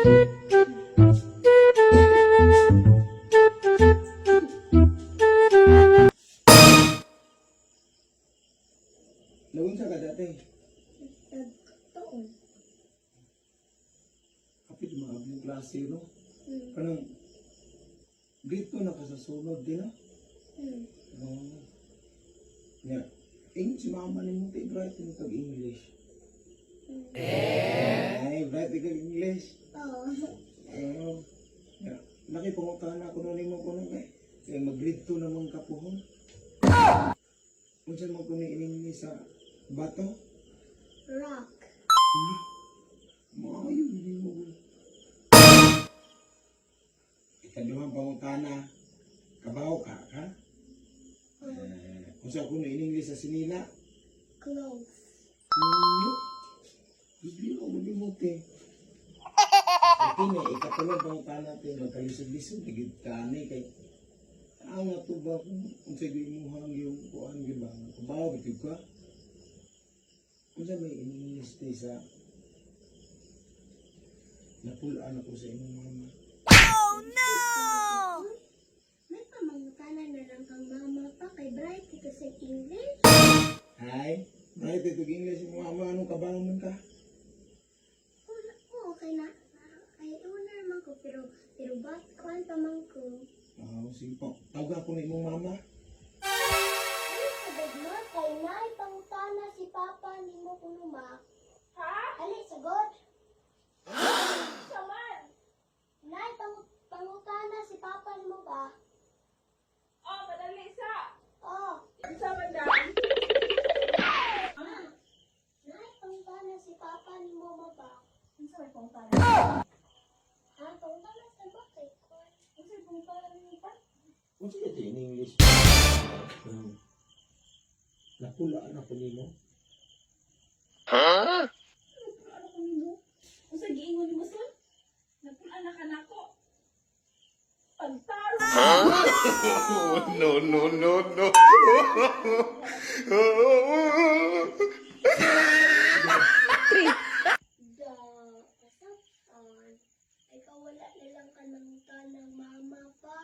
Lawin sa ka dati. Nagkataon. Kapit mga abong klase, no? Kanang, dito na ka sa sunod din, no? Yeah. Si mama ni mo, bright mo kag-English. Ay, bright kag English. Oo. Yeah. Nakipangutan ako nun mo ko nung kaya mag-grade 2 naman kapuhon. Kung saan mo kuniinin ni sa bato? Rock. Maayo, hindi mo. Ikaduhang pangutana, kabaw ka, ha? Kung saan kuniinin ni sa sinila? Clothes. Hindi mo bulimuti. Ito na, ikatulong pangutana natin, magkalisod-lisod, higit kani kay nga to ba kung sige mo yung kuan di ba? Kabaw bitid ka. Kung sa may inilistay sa napulaan ako sa inyong mama. Oh no! May pamangutanan na lang kang mama pa kay Bright ito sa English. Ay, bright ito English yung mama. Anong kabaw man ka? Oo, okay na. Ay, una naman ko, pero ba't kuhan pa man ko? Sige po. Tawag ako na imong mama. Ay, sabag mo, kay Nay, pangutana si Papa ni mo kuno ma. Ha? Ali, sagot. Saman. Nay, pangutana si Papa ni mo ba? Oh, madali sa. Oh. Isa man dyan. Nay, pangutana si Papa ni mo ba? Isa may pangutana. Ha? Pangutana sa bakit? Isa may pangutana niyo pa. Kung sige ito in English. Napulaan ako nimo. Ano ko nimo? Usa giingon ni mo sa? Napulaan na ka nako. Pagtaro. No, no, no, no. Kasapon. Ikaw wala na lang ka ng tanang mama pa.